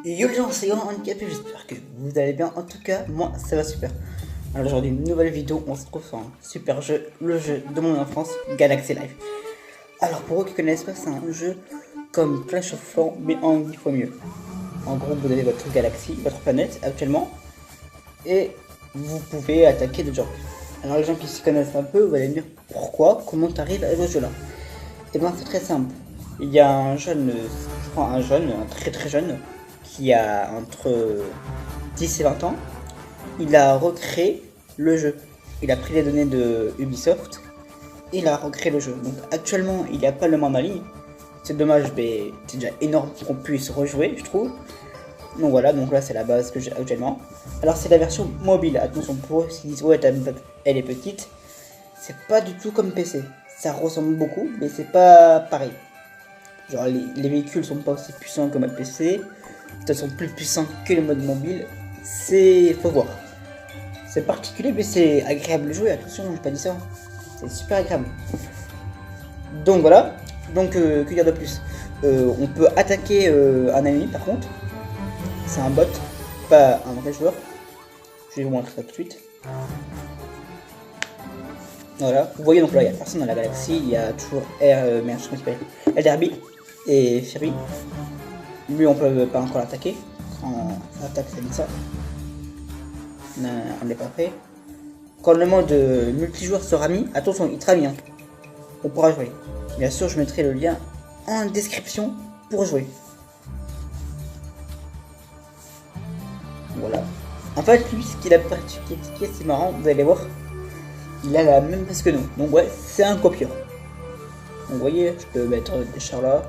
Yo les gens, c'est Grand Handicapé, j'espère que vous allez bien. En tout cas, moi ça va super. Alors aujourd'hui, une nouvelle vidéo, on se retrouve sur un super jeu, le jeu de mon enfance, Galaxy Life. Alors pour eux qui connaissent pas, c'est un jeu comme Clash of Clans, mais en 10 fois mieux. En gros, vous avez votre galaxie, votre planète actuellement, et vous pouvez attaquer des gens. Alors les gens qui s'y connaissent un peu, vous allez me dire pourquoi, comment tu arrives à ce jeu là. Et bien c'est très simple. Il y a un jeune, je crois un jeune, un très jeune, qui a entre 10 et 20 ans. Il a recréé le jeu. Il a pris les données de Ubisoft et il a recréé le jeu. Donc actuellement il n'y a pas le monde en ligne. C'est dommage, mais c'est déjà énorme qu'on puisse rejouer, je trouve. Donc voilà, donc là c'est la base que j'ai actuellement. Alors c'est la version mobile, attention pour eux qui disent ouais elle est petite. C'est pas du tout comme PC. Ça ressemble beaucoup, mais c'est pas pareil. Genre les véhicules sont pas aussi puissants que mode PC. Ils sont plus puissants que le mode mobile. Faut voir. C'est particulier, mais c'est agréable de jouer. Attention, j'ai pas dit ça. C'est super agréable. Donc voilà. Donc que dire de plus, on peut attaquer un ennemi par contre. C'est un bot, pas un vrai joueur. Je vais vous montrer ça tout de suite. Voilà, vous voyez donc là il n'y a personne dans la galaxie, il y a toujours merde, je m'appelle Elderby et Fury. Lui on peut pas encore l'attaquer. Quand ça attaque ça dit ça. On n'est pas prêt. Quand le mode multijoueur sera mis, attention il sera mis, hein. On pourra jouer. Bien sûr je mettrai le lien en description pour jouer. Voilà. En fait lui ce qu'il a pratiqué, c'est marrant, vous allez voir. Il a la même base que nous, donc ouais, c'est un copieur. Donc vous voyez, je peux mettre des chars là.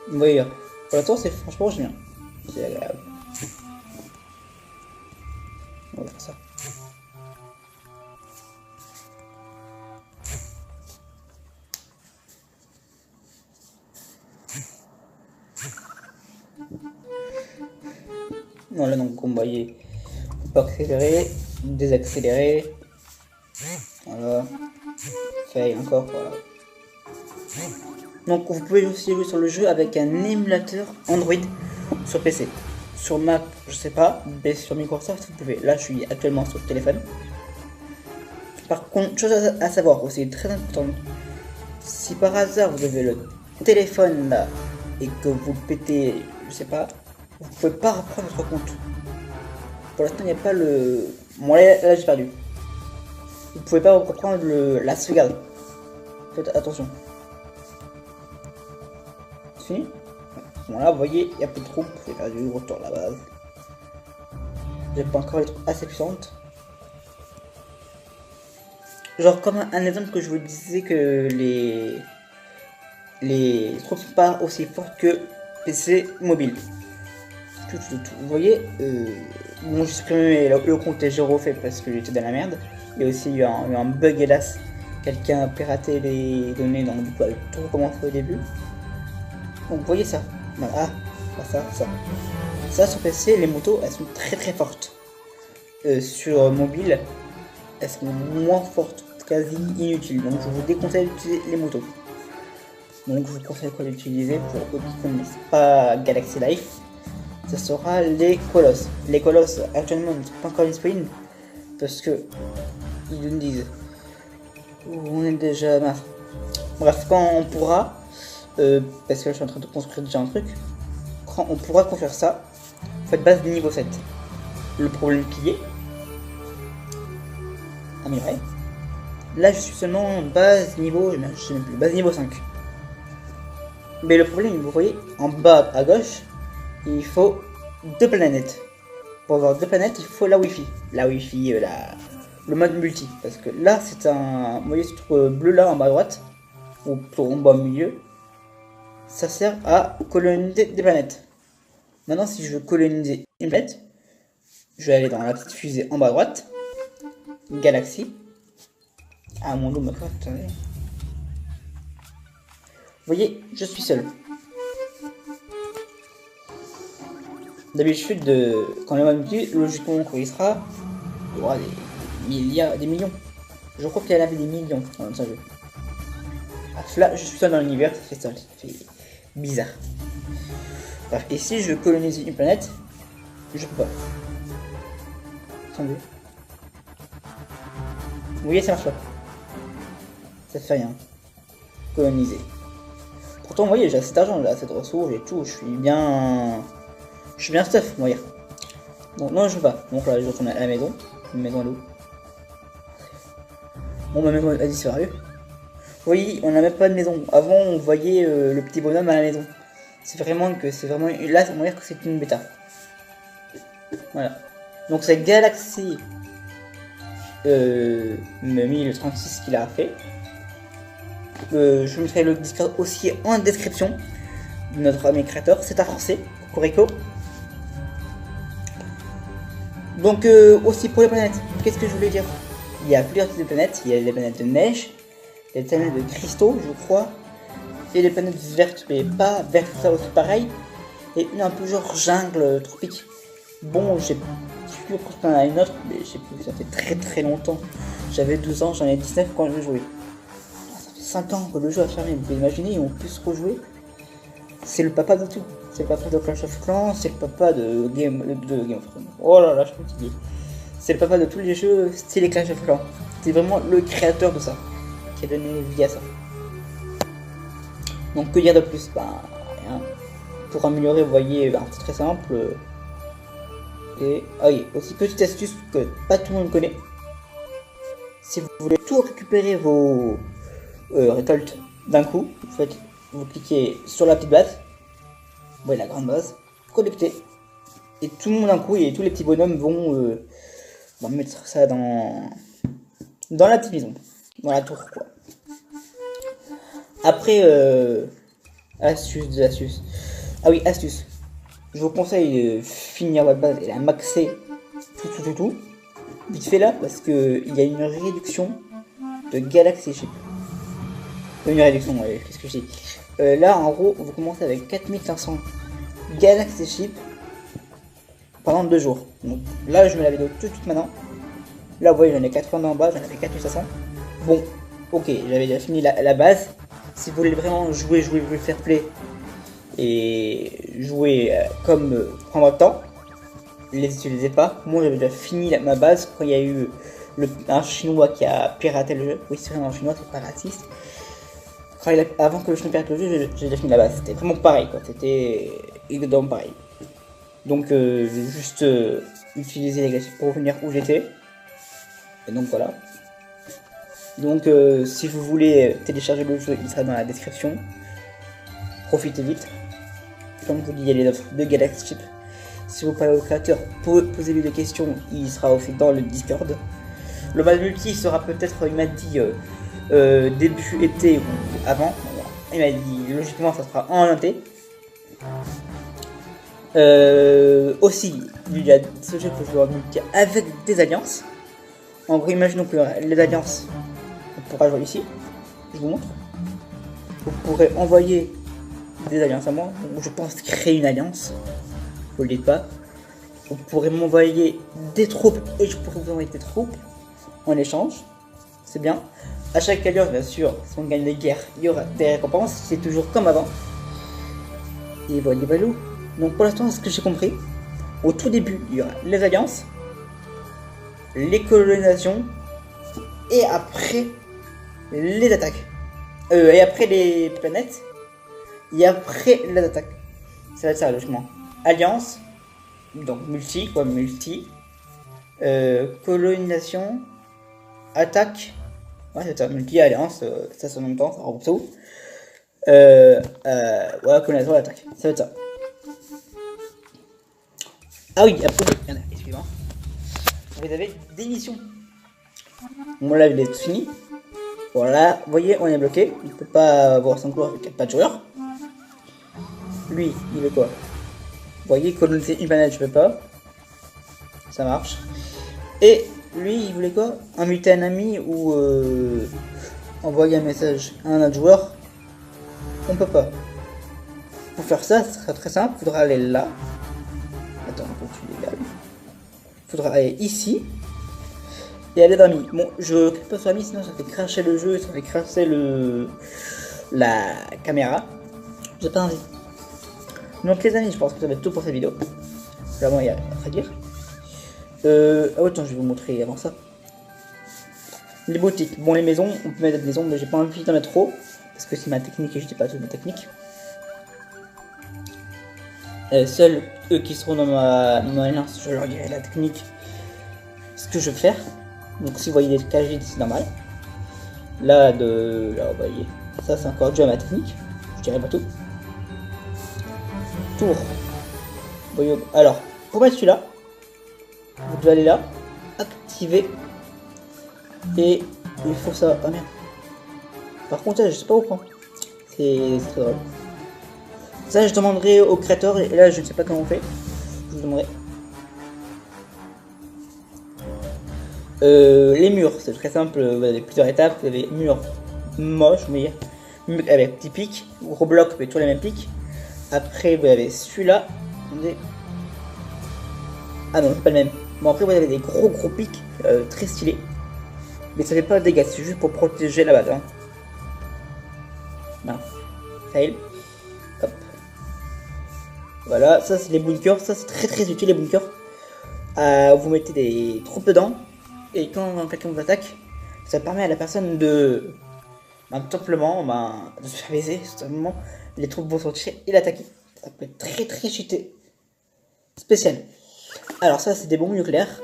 Vous voyez, pour l'instant c'est franchement génial. C'est agréable. On va faire ça. Voilà, donc vous voyez, on peut accélérer, désaccélérer. Voilà. Fail encore, voilà. Donc vous pouvez aussi jouer sur le jeu avec un émulateur Android sur PC. Sur Mac, je sais pas, mais sur Microsoft vous pouvez. Là je suis actuellement sur le téléphone. Par contre, chose à savoir aussi, très important. Si par hasard vous avez le téléphone là et que vous pétez, je sais pas, vous pouvez pas reprendre votre compte. Pour l'instant il n'y a pas le... Bon là j'ai perdu. Vous pouvez pas reprendre la sauvegarde. Faites attention. C'est fini. Bon là vous voyez, il n'y a plus de troupes, j'ai perdu, retour à la base. J'ai pas encore les troupes assez puissantes. Genre comme un exemple que je vous disais que les troupes sont pas aussi fortes que PC mobile. Vous voyez, bon j'ai supprimé le compte et j'ai refait parce que j'étais dans la merde. Il y a aussi eu un bug hélas. Quelqu'un a piraté les données, donc du coup elle a tout recommencé au début. Donc vous voyez ça. Voilà, ça. Ça sur PC, les motos elles sont très fortes. Sur mobile, elles sont moins fortes, quasi inutiles. Donc je vous déconseille d'utiliser les motos. Donc je vous conseille quoi d'utiliser pour eux qui ne connaissent pas Galaxy Life. Ce sera les colosses. Les colosses actuellement ne sont pas encore disponibles parce que ils nous disent on est déjà marre. Bref, quand on pourra, parce que là, je suis en train de construire déjà un truc, quand on pourra construire ça, faites base niveau 7. Le problème qui est amélioré. Là je suis seulement en base niveau, je sais même plus, base niveau 5. Mais le problème, vous voyez, en bas à gauche, il faut 2 planètes. Pour avoir 2 planètes, il faut la Wi-Fi. La Wi-Fi, le mode multi. Parce que là, c'est un... Vous voyez ce truc bleu là en bas à droite, ou en bas au milieu, ça sert à coloniser des planètes. Maintenant, si je veux coloniser une planète, je vais aller dans la petite fusée en bas à droite, Galaxie. Ah, mon dos me cote, attendez. Vous voyez, je suis seul. D'habitude, quand le mode multi, logiquement, quand il sera, il y aura des milliards, des millions. Je crois qu'il y en avait des millions dans ce jeu. Là, je suis seul dans l'univers, ça fait bizarre. Bref, et si je colonise une planète, je peux pas. Attendez. Vous voyez, ça marche pas. Ça fait rien. Coloniser. Pourtant, vous voyez, j'ai assez d'argent, j'ai assez de ressources et tout. Je suis bien stuff, on va dire. Donc, non, je veux pas. Donc là, je retourne à la maison. Ma maison, elle est où? Bon, ma maison a disparu. Oui, on n'a même pas de maison. Avant, on voyait le petit bonhomme à la maison. C'est vraiment là, on va dire que c'est une bêta. Voilà. Donc c'est Galaxy 1036 qu'il a fait. Je mettrai le Discord aussi en description de notre ami créateur. C'est un français, Cocorico. Donc aussi pour les planètes, qu'est-ce que je voulais dire? Il y a plusieurs types de planètes. Il y a des planètes de neige, des planètes de cristaux, je crois, et des planètes vertes, mais pas vertes ça aussi pareil. Et une un peu genre jungle tropique. Bon, j'ai plus qu'il y en a une autre, mais je sais plus, ça fait très longtemps. J'avais 12 ans, j'en ai 19 quand je jouais. Ça fait 5 ans que le jeu a fermé, vous pouvez imaginer, on peut se rejouer. C'est le papa de tout. C'est le papa de Clash of Clans, c'est le papa de Game of Thrones. Oh là là, je peux te dire. C'est le papa de tous les jeux style Clash of Clans. C'est vraiment le créateur de ça, qui a donné vie à ça. Donc que dire de plus? Bah rien. Pour améliorer, vous voyez, c'est très simple. Et ah oui, aussi petite astuce que pas tout le monde connaît. Si vous voulez tout récupérer vos récoltes d'un coup, vous cliquez sur la petite base, vous voyez la grande base, collectez, et tout le monde d'un coup, et tous les petits bonhommes vont mettre ça dans la petite maison, dans la tour quoi. Après, astuce. Ah oui, astuce. Je vous conseille de finir votre base et la maxer tout. Vite fait là, parce que il y a une réduction de Galaxy Ship. Une réduction, ouais, qu'est-ce que je dis? Là, en gros, vous commencez avec 4500 Galaxy Ship pendant 2 jours. Donc là, je mets la vidéo tout de suite maintenant. Là, vous voyez, j'en ai 80 en bas, j'en avais 4500. Bon, ok, j'avais déjà fini la base. Si vous voulez vraiment jouer fair play et jouer comme prendre votre temps, les utilisez pas. Moi, j'avais déjà fini ma base quand il y a eu un chinois qui a piraté le jeu. Oui, c'est vraiment un chinois, c'est pas raciste. Avant que le chinois pirate le jeu, j'ai déjà fini la base. C'était vraiment pareil, quoi. C'était exactement pareil. Donc, j'ai juste utilisé les glaciers pour revenir où j'étais. Et donc voilà. Donc si vous voulez télécharger le jeu, il sera dans la description. Profitez vite. Comme je vous dis, il y a les offres de Galaxy Ship. Si vous parlez au créateur, posez-lui des questions, il sera aussi dans le Discord. Le mode multi sera peut-être, il m'a dit, début été ou avant. Il m'a dit, logiquement, ça sera en été. Aussi, il y a ce jeu que je vais en multi avec des alliances. En gros, imaginons que les alliances, on pourra jouer ici. Je vous montre. Vous pourrez envoyer des alliances à moi. Donc, je pense créer une alliance. Vous le dites pas. Vous pourrez m'envoyer des troupes et je pourrai vous envoyer des troupes en échange. C'est bien. À chaque alliance, bien sûr, si on gagne des guerres, il y aura des récompenses. C'est toujours comme avant. Et voilà, balou. Donc pour l'instant, ce que j'ai compris, au tout début, il y aura les alliances, les colonisations, et après les attaques. Et après les planètes, et après les attaques. Ça va être ça, logiquement. Alliance, donc multi, colonisation, attaque, ouais c'est ça, multi, alliance, ça c'est en même temps, ça regroupe tout. Voilà, colonisation, attaque, ça va être ça. Ah oui, après, excusez-moi. Vous avez des missions. Bon là, il est fini. Voilà, vous voyez, on est bloqué. Il ne peut pas avoir son joueur avec 4 joueurs. Lui, il veut quoi? Vous voyez, coloniser une planète, je peux pas. Ça marche. Et lui, il voulait quoi? Inviter un ami ou envoyer un message à un autre joueur. On peut pas. Pour faire ça, ce sera très simple. Il faudra aller là. Attends, on continue légal. Il faudra aller ici. Et aller d'amis. Bon, je clique pas sur amis, sinon ça fait cracher le jeu, ça fait cracher la caméra. J'ai pas envie. Donc les amis, je pense que ça va être tout pour cette vidéo. Vraiment, il y a rien à dire. Ah ouais, attends, je vais vous montrer avant ça. Les boutiques. Bon, les maisons, on peut mettre des maisons, mais j'ai pas envie d'en mettre trop. Parce que c'est ma technique et je dis pas toutes mes techniques. Seuls eux qui seront dans ma lance, je leur dirai la technique, ce que je veux faire. Donc si vous voyez des cages vides, c'est normal. Là, vous voyez, ça c'est encore dû à ma technique. Je dirais pas tout. Tour. Voyez, alors, pour mettre celui-là, vous devez aller là, activer. Et il faut ça. Ah merde. Par contre, ça, je sais pas où prendre. C'est très drôle. Ça, je demanderai au créateur. Et là, je ne sais pas comment on fait. Je vous demanderai. Les murs, c'est très simple. Vous avez plusieurs étapes. Vous avez mur moche, mais avec petit pic. Gros bloc, mais tous les mêmes pics. Après, vous avez celui-là. Ah non, c'est pas le même. Bon, après, vous avez des gros pics très stylés. Mais ça fait pas de dégâts, c'est juste pour protéger la base. Hein. Non. Fail. Hop. Voilà, ça c'est les bunkers. Ça c'est très utile les bunkers. Vous mettez des troupes dedans. Et quand quelqu'un vous attaque, ça permet à la personne de. Tout simplement de se faire baiser. Tout simplement, les troupes vont sortir et l'attaquer. Ça peut être très cheaté. Spécial. Alors ça c'est des bombes nucléaires.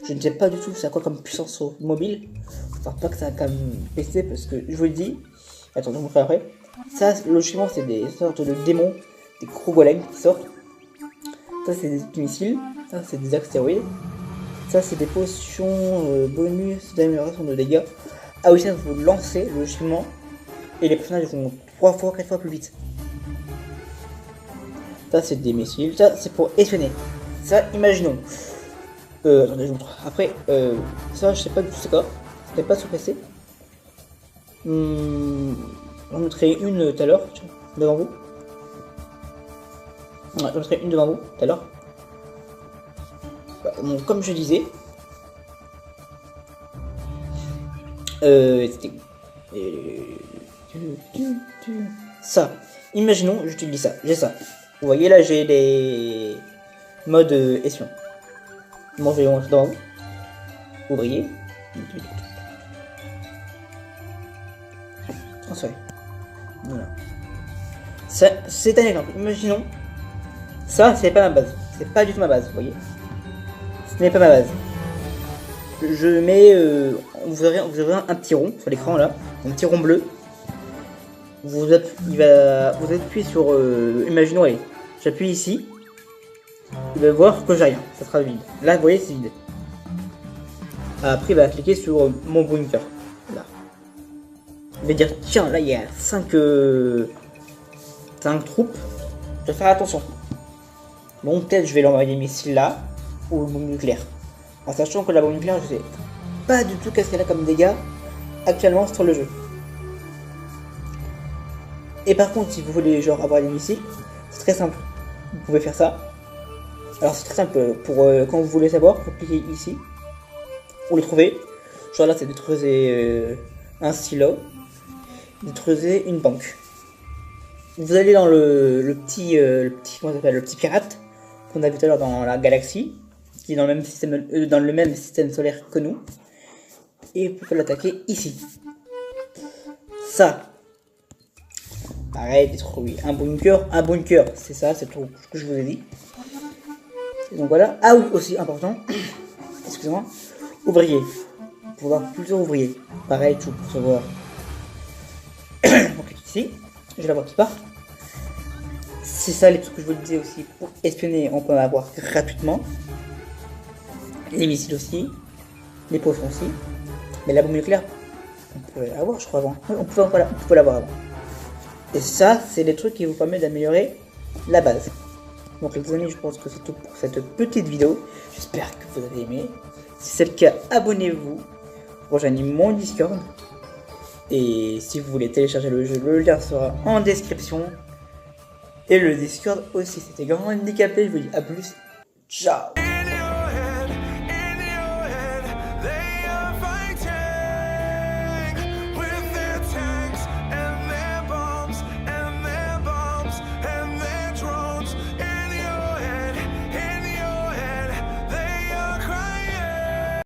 Je ne sais pas du tout c'est à quoi comme puissance au mobile. Enfin pas que ça a comme PC parce que je vous le dis. Attends, je vous ferai après. Ça logiquement c'est des sortes de démons, des gros golems qui sortent. Ça c'est des missiles. Ça c'est des astéroïdes. Ça c'est des potions bonus d'amélioration de dégâts. Ah oui ça vous lancez logiquement. Et les personnages vont 3 fois, 4 fois plus vite. Ça c'est des missiles. Ça c'est pour espionner. Ça imaginons. Attendez, je vous montre. Après, ça, je sais pas du tout c'est quoi. C'était pas sur PC. J'en montrerai une tout à l'heure, devant vous. Ouais, j'en montrerai une devant vous tout à l'heure. Bon, comme je disais, c'était ça. Imaginons, j'utilise ça. J'ai ça. Vous voyez là, j'ai les modes espion. Bon, je vais montrer devant vous. Ouvrier. Transférer. Voilà. Ça, c'est un exemple. Imaginons. Ça, c'est pas ma base. C'est pas du tout ma base, vous voyez. Ce n'est pas ma base. Je mets. Vous aurez un petit rond sur l'écran là. Un petit rond bleu. Vous appuyez sur. Imaginons, allez. J'appuie ici. Il va voir que j'ai rien, ça sera vide. Là, vous voyez, c'est vide. Après, il va cliquer sur mon bunker. Là. Il va dire, tiens, là, il y a 5 troupes. Je vais faire attention. Bon, peut-être je vais l'envoyer des missiles là, ou une bombe nucléaire. En sachant que la bombe nucléaire, je sais pas du tout qu'est-ce qu'elle a comme dégâts actuellement sur le jeu. Et par contre, si vous voulez genre avoir des missiles, c'est très simple. Vous pouvez faire ça. Alors c'est très simple, pour quand vous voulez savoir, vous cliquez ici, vous le trouvez. Genre là c'est détruisez un silo, détruisez une banque. Vous allez dans le petit comment ça s'appelle, le petit pirate qu'on a vu tout à l'heure dans la galaxie, qui est dans le même système solaire que nous, et vous pouvez l'attaquer ici. Ça, pareil, détruit un bunker, c'est ça, c'est tout ce que je vous ai dit. Donc voilà. Ah oui, aussi important. Excusez-moi. Ouvrier. Pour voir plusieurs ouvriers. Pareil, tout pour savoir. On clique ici. Je la vois qui part. C'est ça les trucs que je vous disais aussi. Pour espionner, on peut en avoir gratuitement. Les missiles aussi. Les potions aussi. Mais la bombe nucléaire, on peut l'avoir, je crois, avant. Oui, on peut l'avoir avant. Et ça, c'est des trucs qui vous permettent d'améliorer la base. Donc les amis, je pense que c'est tout pour cette petite vidéo. J'espère que vous avez aimé. Si c'est le cas, abonnez-vous. Rejoignez mon Discord. Et si vous voulez télécharger le jeu, le lien sera en description. Et le Discord aussi. C'était Grand Handicapé. Je vous dis à plus. Ciao.